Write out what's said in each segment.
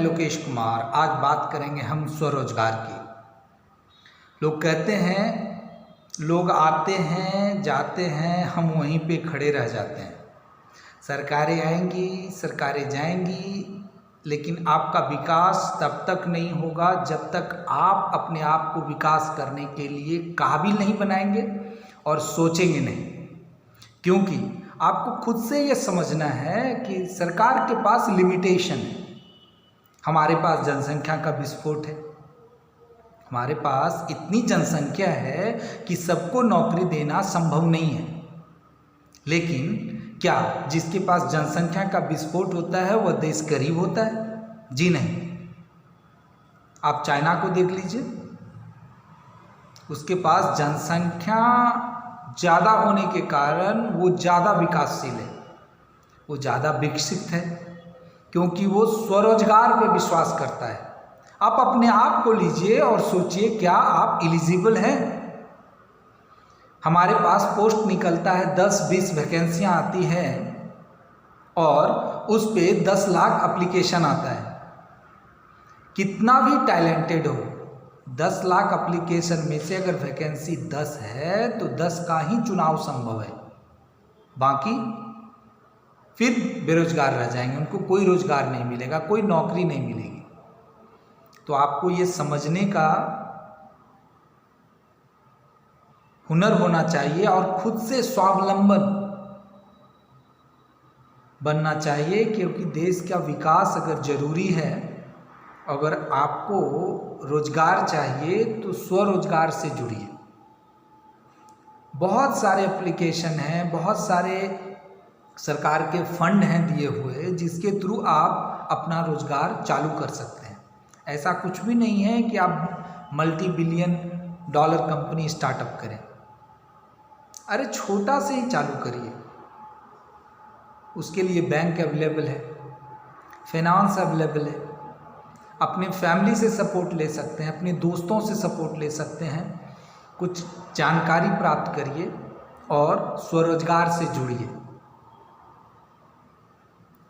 लोकेश कुमार। आज बात करेंगे हम स्वरोजगार की। लोग कहते हैं, लोग आते हैं जाते हैं, हम वहीं पे खड़े रह जाते हैं। सरकारें आएंगी, सरकारें जाएंगी, लेकिन आपका विकास तब तक नहीं होगा जब तक आप अपने आप को विकास करने के लिए काबिल नहीं बनाएंगे और सोचेंगे नहीं। क्योंकि आपको खुद से ये समझना है कि सरकार के पास लिमिटेशन है। हमारे पास जनसंख्या का विस्फोट है, हमारे पास इतनी जनसंख्या है कि सबको नौकरी देना संभव नहीं है। लेकिन क्या जिसके पास जनसंख्या का विस्फोट होता है वह देश गरीब होता है? जी नहीं। आप चाइना को देख लीजिए, उसके पास जनसंख्या ज़्यादा होने के कारण वो ज़्यादा विकासशील है, वो ज़्यादा विकसित है, क्योंकि वो स्वरोजगार पे विश्वास करता है। आप अपने आप को लीजिए और सोचिए, क्या आप एलिजिबल हैं? हमारे पास पोस्ट निकलता है, 10-20 वैकेंसियाँ आती हैं और उस पे 10 लाख एप्लीकेशन आता है। कितना भी टैलेंटेड हो, 10 लाख एप्लीकेशन में से अगर वैकेंसी 10 है तो 10 का ही चुनाव संभव है। बाकी फिर बेरोजगार रह जाएंगे, उनको कोई रोजगार नहीं मिलेगा, कोई नौकरी नहीं मिलेगी। तो आपको ये समझने का हुनर होना चाहिए और खुद से स्वावलंबन बनना चाहिए, क्योंकि देश का विकास अगर जरूरी है, अगर आपको रोजगार चाहिए तो स्वरोजगार से जुड़िए। बहुत सारे एप्लीकेशन हैं, बहुत सारे सरकार के फंड हैं दिए हुए, जिसके थ्रू आप अपना रोजगार चालू कर सकते हैं। ऐसा कुछ भी नहीं है कि आप multi billion dollar company startup करें। अरे छोटा से ही चालू करिए, उसके लिए बैंक अवेलेबल है, फाइनेंस अवेलेबल है, अपने फैमिली से सपोर्ट ले सकते हैं, अपने दोस्तों से सपोर्ट ले सकते हैं। कुछ जानकारी प्राप्त करिए और स्वरोजगार से जुड़िए।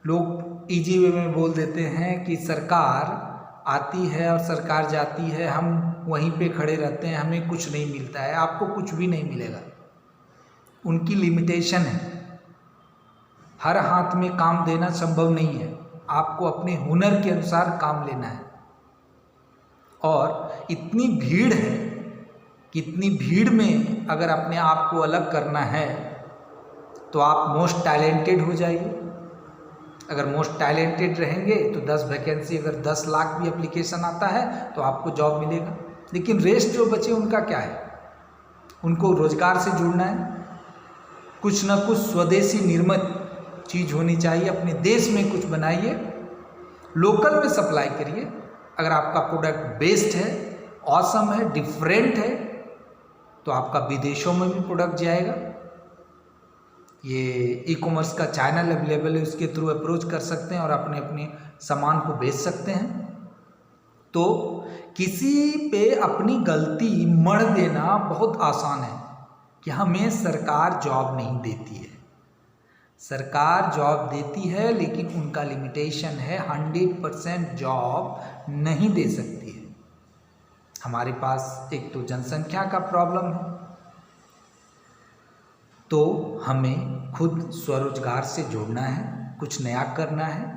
लोग इजी वे में बोल देते हैं कि सरकार आती है और सरकार जाती है, हम वहीं पे खड़े रहते हैं, हमें कुछ नहीं मिलता है। आपको कुछ भी नहीं मिलेगा, उनकी लिमिटेशन है। हर हाथ में काम देना संभव नहीं है, आपको अपने हुनर के अनुसार काम लेना है। और इतनी भीड़ है कि इतनी भीड़ में अगर अपने आप को अलग करना है तो आप मोस्ट टैलेंटेड हो जाइए। अगर मोस्ट टैलेंटेड रहेंगे तो 10 वैकेंसी, अगर 10 लाख भी एप्लीकेशन आता है तो आपको जॉब मिलेगा। लेकिन रेस्ट जो बचे उनका क्या है? उनको रोजगार से जुड़ना है। कुछ ना कुछ स्वदेशी निर्मित चीज़ होनी चाहिए। अपने देश में कुछ बनाइए, लोकल में सप्लाई करिए। अगर आपका प्रोडक्ट बेस्ट है, ऑसम है, डिफरेंट है, तो आपका विदेशों में भी प्रोडक्ट जाएगा। ये ई-कॉमर्स का चैनल अवेलेबल है, उसके थ्रू अप्रोच कर सकते हैं और अपने अपने सामान को बेच सकते हैं। तो किसी पे अपनी गलती मढ़ देना बहुत आसान है कि हमें सरकार जॉब नहीं देती है। सरकार जॉब देती है, लेकिन उनका लिमिटेशन है, 100% जॉब नहीं दे सकती है। हमारे पास एक तो जनसंख्या का प्रॉब्लम है, तो हमें खुद स्वरोजगार से जोड़ना है, कुछ नया करना है।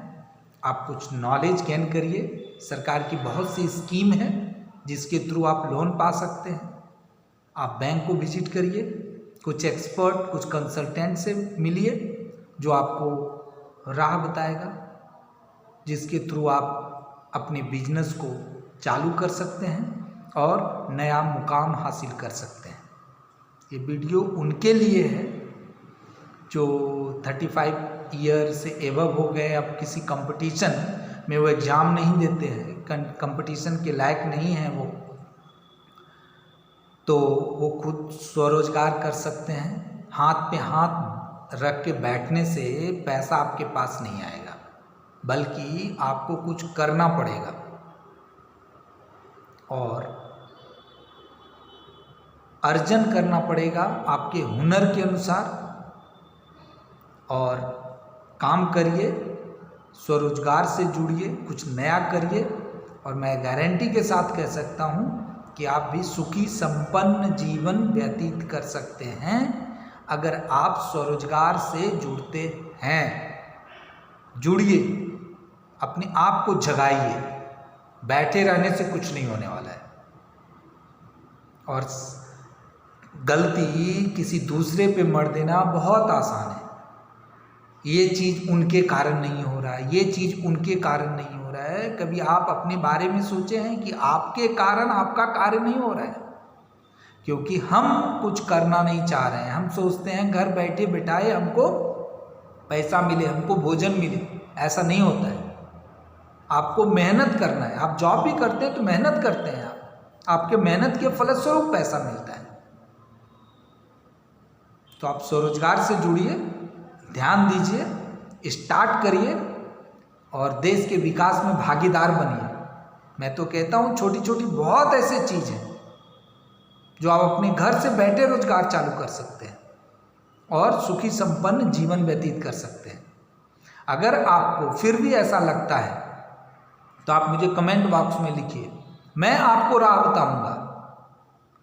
आप कुछ नॉलेज गेन करिए। सरकार की बहुत सी स्कीम है जिसके थ्रू आप लोन पा सकते हैं। आप बैंक को विजिट करिए, कुछ एक्सपर्ट, कुछ कंसल्टेंट से मिलिए जो आपको राह बताएगा, जिसके थ्रू आप अपने बिजनेस को चालू कर सकते हैं और नया मुकाम हासिल कर सकते हैं। ये वीडियो उनके लिए है जो 35 ईयर से एबव हो गए, अब किसी कंपटीशन में वो एग्ज़ाम नहीं देते हैं, कंपटीशन के लायक नहीं हैं वो, तो वो खुद स्वरोजगार कर सकते हैं। हाथ पे हाथ रख के बैठने से पैसा आपके पास नहीं आएगा, बल्कि आपको कुछ करना पड़ेगा और अर्जन करना पड़ेगा आपके हुनर के अनुसार। और काम करिए, स्वरोजगार से जुड़िए, कुछ नया करिए और मैं गारंटी के साथ कह सकता हूँ कि आप भी सुखी संपन्न जीवन व्यतीत कर सकते हैं अगर आप स्वरोजगार से जुड़ते हैं। जुड़िए, अपने आप को जगाइए, बैठे रहने से कुछ नहीं होने वाला है। और गलती किसी दूसरे पे मर देना बहुत आसान है। ये चीज़ उनके कारण नहीं हो रहा है, ये चीज़ उनके कारण नहीं हो रहा है। कभी आप अपने बारे में सोचे हैं कि आपके कारण आपका कार्य नहीं हो रहा है? क्योंकि हम कुछ करना नहीं चाह रहे हैं। हम सोचते हैं घर बैठे बिठाए हमको पैसा मिले, हमको भोजन मिले। ऐसा नहीं होता है। आपको मेहनत करना है। आप जॉब भी करते हैं तो मेहनत करते हैं, आपके मेहनत के फलस्वरूप पैसा मिलता है। तो आप स्वरोजगार से जुड़िए, ध्यान दीजिए, स्टार्ट करिए और देश के विकास में भागीदार बनिए। मैं तो कहता हूँ छोटी छोटी बहुत ऐसी चीज़ हैं जो आप अपने घर से बैठे रोजगार चालू कर सकते हैं और सुखी संपन्न जीवन व्यतीत कर सकते हैं। अगर आपको फिर भी ऐसा लगता है तो आप मुझे कमेंट बॉक्स में लिखिए, मैं आपको राह बताऊंगा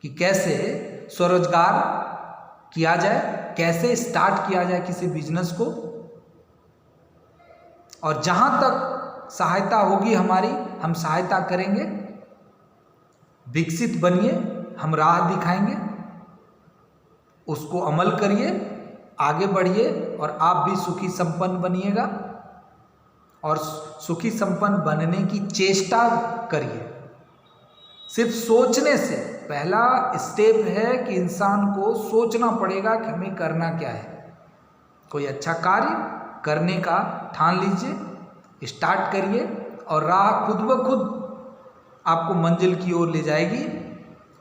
कि कैसे स्वरोजगार किया जाए, कैसे स्टार्ट किया जाए किसी बिजनेस को। और जहां तक सहायता होगी हमारी, हम सहायता करेंगे। विकसित बनिए, हम राह दिखाएंगे, उसको अमल करिए, आगे बढ़िए और आप भी सुखी संपन्न बनिएगा। और सुखी संपन्न बनने की चेष्टा करिए। सिर्फ सोचने से, पहला स्टेप है कि इंसान को सोचना पड़ेगा कि हमें करना क्या है। कोई अच्छा कार्य करने का ठान लीजिए, स्टार्ट करिए और राह खुद ब खुद आपको मंजिल की ओर ले जाएगी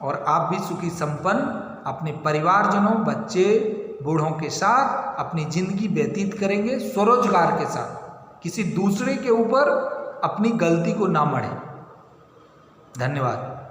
और आप भी सुखी संपन्न अपने परिवारजनों, बच्चे, बूढ़ों के साथ अपनी जिंदगी व्यतीत करेंगे स्वरोजगार के साथ। किसी दूसरे के ऊपर अपनी गलती को ना मढ़ें। धन्यवाद।